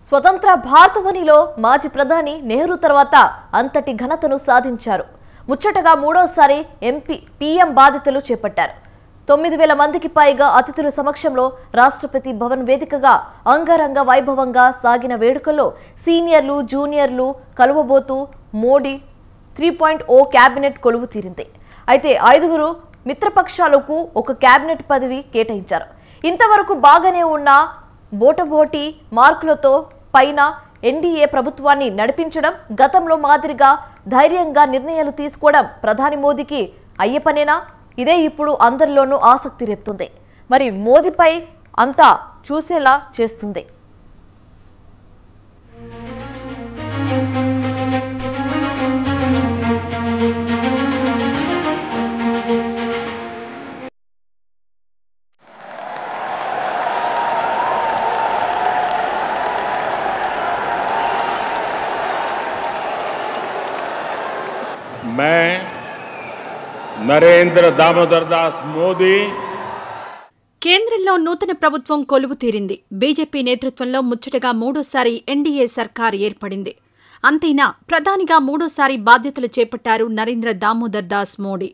స్వతంత్ర భారతవనిలో మాజీ ప్రధాని నెహ్రూ తర్వాత అంతటి ఘనతను సాధించారు. ముచ్చటగా మూడోసారి పీఎం బాధ్యతలు చేపట్టారు. 9,000 మందికి పైగా అతిథుల సమక్షంలో రాష్ట్రపతి భవన్ వేదికగా అంగరంగ వైభవంగా సాగిన వేడుకల్లో సీనియర్లు జూనియర్లు కలువబోతూ మోడీ 3.0 కేబినెట్ కొలువు తీరింది. అయితే 5 మిత్రపక్షాలకు ఒక కేబినెట్ పదవి కేటాయించారు. ఇంతవరకు బాగానే ఉన్న బోటబోటి మార్కులతో పైన ఎన్డీఏ ప్రభుత్వాన్ని నడిపించడం, గతంలో మాదిరిగా ధైర్యంగా నిర్ణయాలు తీసుకోవడం ప్రధాని మోదీకి అయ్యే పనేనా? ఇదే ఇప్పుడు అందరిలోనూ ఆసక్తి రేపుతుంది. మరి మోదీపై అంతా చూసేలా చేస్తుంది. मैं నరేంద్ర దామోదర్ దాస్ మోదీ కేంద్రంలో నూతన ప్రభుత్వం కొలువు తీరింది. బీజేపీ నేతృత్వంలో ముచ్చటగా మూడోసారి ఎన్డీఏ సర్కార్ ఏర్పడింది. అంతేనా ప్రధానిగా మూడోసారి బాధ్యతలు చేపట్టారు నరేంద్ర దామోదర్ దాస్ మోడీ.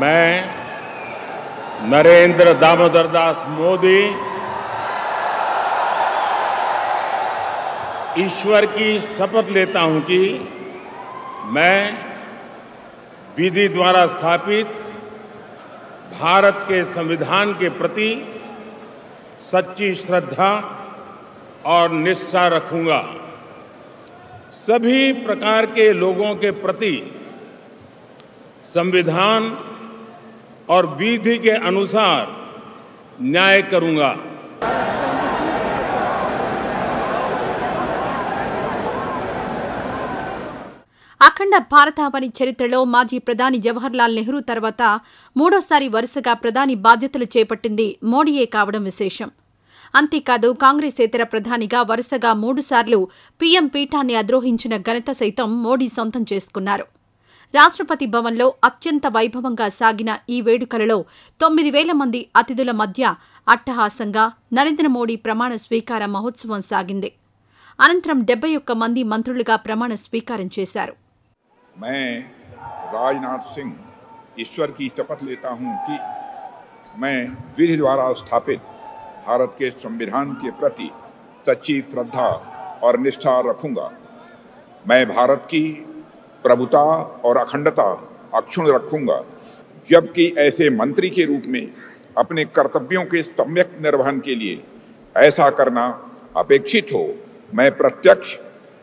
मैं नरेंद्र दामोदर दास मोदी ईश्वर की शपथ लेता हूं कि मैं विधि द्वारा स्थापित भारत के संविधान के प्रति सच्ची श्रद्धा और निष्ठा रखूंगा. सभी प्रकार के लोगों के प्रति संविधान और विधि के अनुसार न्याय करूंगा. అఖండ భారతావని చరిత్రలో మాజీ ప్రధాని జవహర్లాల్ నెహ్రూ తర్వాత మూడోసారి వరుసగా ప్రధాని బాధ్యతలు చేపట్టింది మోడీయే కావడం విశేషం. అంతేకాదు కాంగ్రెసేతర ప్రధానిగా వరుసగా 3 సార్లు పీఎం పీఠాన్ని అధిరోహించిన ఘనత సైతం మోడీ సొంతం చేసుకున్నారు. రాష్ట్రపతి భవన్లో అత్యంత వైభవంగా సాగిన ఈ వేడుకలలో 9,000 మంది అతిథుల మధ్య అట్టహాసంగా నరేంద్ర మోడీ ప్రమాణ స్వీకార మహోత్సవం సాగింది. అనంతరం 71 మంది మంత్రులుగా ప్రమాణ స్వీకారం చేశారు. मैं राजनाथ सिंह ईश्वर की शपथ लेता हूं कि मैं विधि द्वारा स्थापित भारत के संविधान के प्रति सच्ची श्रद्धा और निष्ठा रखूंगा. मैं भारत की प्रभुता और अखंडता अक्षुण्ण रखूंगा. जबकि ऐसे मंत्री के रूप में अपने कर्तव्यों के सम्यक निर्वहन के लिए ऐसा करना अपेक्षित हो, मैं प्रत्यक्ष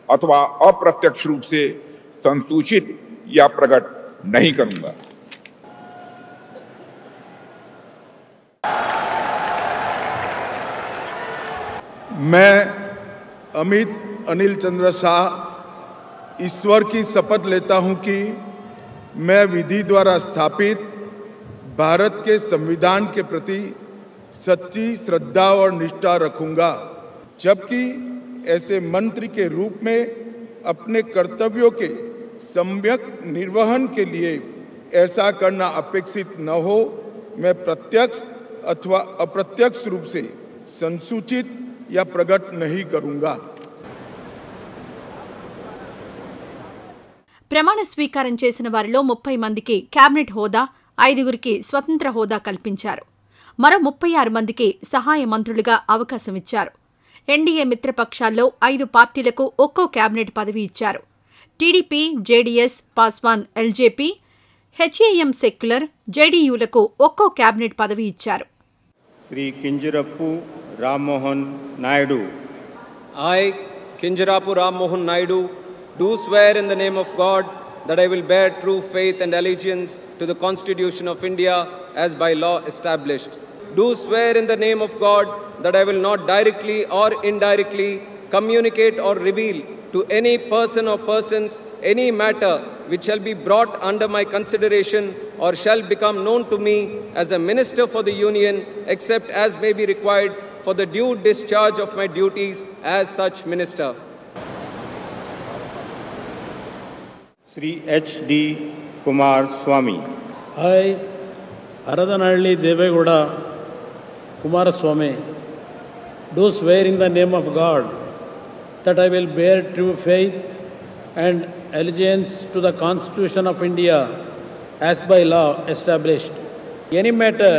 अथवा अप्रत्यक्ष रूप से संसूचित या प्रकट नहीं करूंगा. मैं अमित अनिल चंद्र शाह ईश्वर की शपथ लेता हूं कि मैं विधि द्वारा स्थापित भारत के संविधान के प्रति सच्ची श्रद्धा और निष्ठा रखूंगा. जबकि ऐसे मंत्री के रूप में अपने कर्तव्यों के सम्यक निर्वहन के लिए ऐसा करना अपेक्षित न हो, मैं प्रत्यक्ष अथवा अप्रत्यक्ष रूप से संसूचित या प्रकट नहीं करूंगा. ప్రమాణ స్వీకారం చేసిన వారిలో 30 మందికి కేబినెట్ హోదా, 5 స్వతంత్ర హోదా కల్పించారు. మరో 36 మందికి సహాయ మంత్రులుగా అవకాశమిచ్చారు. ఎన్డీఏ మిత్రపక్షాల్లో 5 పార్టీలకు ఒక్కో కేబినెట్ పదవి ఇచ్చారు. TDP, JDS, Paswan, LJP, HAM secular, జేడీయూలకు ఒక్కో కేబినెట్ పదవి ఇచ్చారు. Shri Kinjarapu Rammohan Naidu. I, Kinjarapu Rammohan Naidu, do swear in the name of God that I will bear true faith and allegiance to the Constitution of India as by law established. Do swear in the name of God that I will not directly or indirectly communicate or reveal to any person or persons any matter which shall be brought under my consideration or shall become known to me as a minister for the Union, except as may be required for the due discharge of my duties as such minister. Sri H.D. Kumar Swamy. I, Haradanahalli Devegowda Kumaraswamy, do swear in the name of God that I will bear true faith and allegiance to the Constitution of India as by law established. Any matter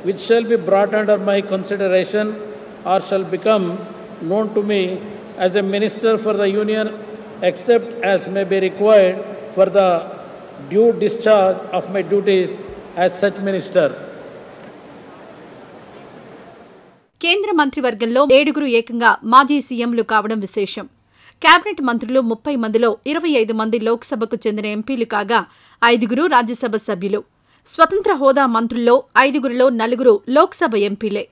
which shall be brought under my consideration or shall become known to me as a minister for the Union, except as may be required for the due discharge of my duties as such minister. కేంద్ర మంత్రివర్గంలో 7 ఏకంగా మాజీ సీఎంలు కావడం విశేషం. Cabinet మంత్రులు 30 మందిలో 25 మంది లోక్సభకు చెందిన ఎంపీలు కాగా 5 రాజ్యసభ సభ్యులు. స్వతంత్ర హోదా మంత్రుల్లో 5 4 లోక్సభ ఎంపీలే.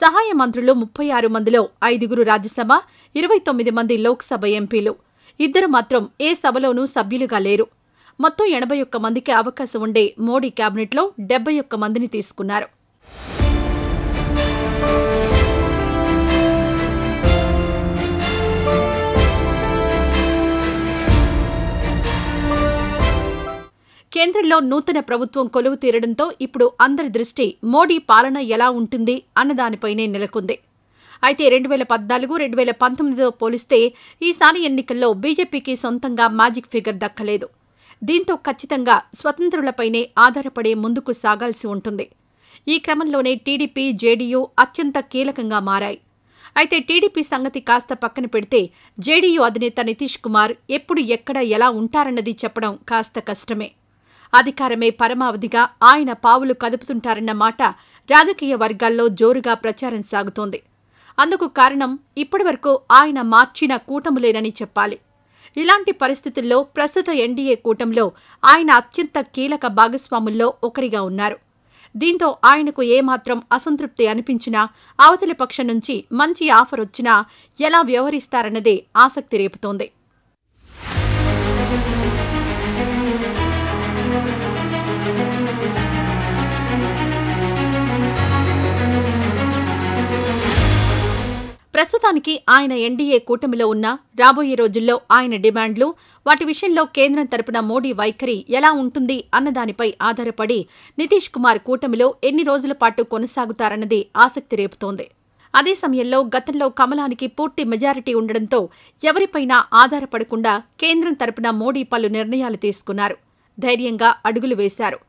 సహాయ మంత్రులు 36 మందిలో 5 రాజ్యసభ, 29 మంది లోక్సభ ఎంపీలు. 2 మాత్రం ఏ సభలోనూ సభ్యులుగా లేరు. మొత్తం 81 మందికి అవకాశం ఉండే మోడీ కేబినెట్లో 71 మందిని తీసుకున్నారు. కేంద్రంలో నూతన ప్రభుత్వం కొలువు తీరడంతో ఇప్పుడు అందరి దృష్టి మోడీ పాలన ఎలా ఉంటుంది అన్నదానిపైనే నెలకొంది. అయితే 2014, 2019తో పోలిస్తే ఈసారి ఎన్నికల్లో బీజేపీకి సొంతంగా మ్యాజిక్ ఫిగర్ దక్కలేదు. దీంతో ఖచ్చితంగా స్వతంత్రులపైనే ఆధారపడే ముందుకు సాగాల్సి ఉంటుంది. ఈ క్రమంలోనే టీడీపీ, జేడీయూ అత్యంత కీలకంగా మారాయి. అయితే టీడీపీ సంగతి కాస్త పక్కన పెడితే జేడీయూ అధినేత నితీష్ కుమార్ ఎప్పుడు ఎక్కడ ఎలా ఉంటారన్నది చెప్పడం కాస్త కష్టమే. అధికారమే పరమావధిగా ఆయన పావులు కదుపుతుంటారన్న మాట రాజకీయ వర్గాల్లో జోరుగా ప్రచారం సాగుతోంది. అందుకు కారణం ఇప్పటివరకు ఆయన మార్చిన కూటములేనని చెప్పాలి. ఇలాంటి పరిస్థితుల్లో ప్రస్తుత ఎన్డీఏ కూటమిలో ఆయన అత్యంత కీలక భాగస్వాముల్లో ఒకరిగా ఉన్నారు. దీంతో ఆయనకు ఏమాత్రం అసంతృప్తి అనిపించినా, అవతలి పక్షం నుంచి మంచి ఆఫర్ వచ్చినా ఎలా వ్యవహరిస్తారన్నదే ఆసక్తి రేపుతోంది. ప్రస్తుతానికి ఆయన ఎన్డీఏ కూటమిలో ఉన్న రాబోయే రోజుల్లో ఆయన డిమాండ్లు, వాటి విషయంలో కేంద్రం తరపున మోడీ వైఖరి ఎలా ఉంటుంది అన్నదానిపై ఆధారపడి నితీష్ కుమార్ కూటమిలో ఎన్ని రోజుల పాటు కొనసాగుతారన్నది ఆసక్తి రేపుతోంది. అదే సమయంలో గతంలో కమలానికి పూర్తి మెజారిటీ ఉండడంతో ఎవరిపైనా ఆధారపడకుండా కేంద్రం తరపున మోడీ పలు నిర్ణయాలు తీసుకున్నారు. ధైర్యంగా అడుగులు వేశారు.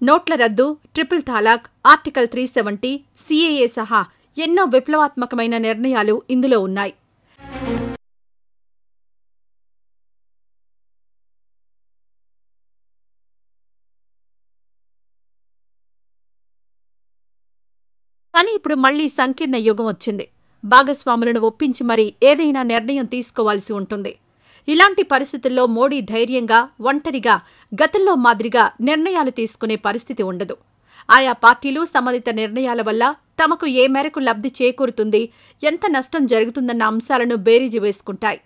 నోట్ల రద్దు, ట్రిపుల్ తలాక్, ఆర్టికల్ 370, సీఏఏ సహా ఎన్నో విప్లవాత్మకమైన నిర్ణయాలు ఇందులో ఉన్నాయి. కానీ ఇప్పుడు మళ్లీ సంకీర్ణ యుగం వచ్చింది. భాగస్వాములను ఒప్పించి మరీ ఏదైనా నిర్ణయం తీసుకోవాల్సి ఉంటుంది. ఇలాంటి పరిస్థితుల్లో మోడీ ధైర్యంగా, ఒంటరిగా గతంలో మాదిరిగా నిర్ణయాలు తీసుకునే పరిస్థితి ఉండదు. ఆయా పార్టీలు సంబంధిత నిర్ణయాల వల్ల తమకు ఏ మేరకు లబ్ధి చేకూరుతుంది, ఎంత నష్టం జరుగుతుందన్న అంశాలను బేరీజు వేసుకుంటాయి.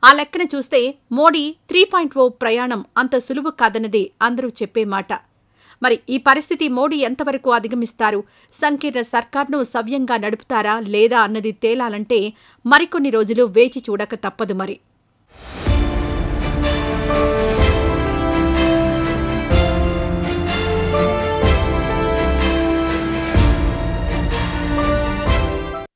ఆ లెక్కన చూస్తే మోడీ 3.0 ప్రయాణం అంత సులువు కాదన్నది అందరూ చెప్పే మాట. మరి ఈ పరిస్థితి మోడీ ఎంతవరకు అధిగమిస్తారు, సంకీర్ణ సర్కార్ను సవ్యంగా నడుపుతారా లేదా అన్నది తేలాలంటే మరికొన్ని రోజులు వేచి చూడక తప్పదు మరి.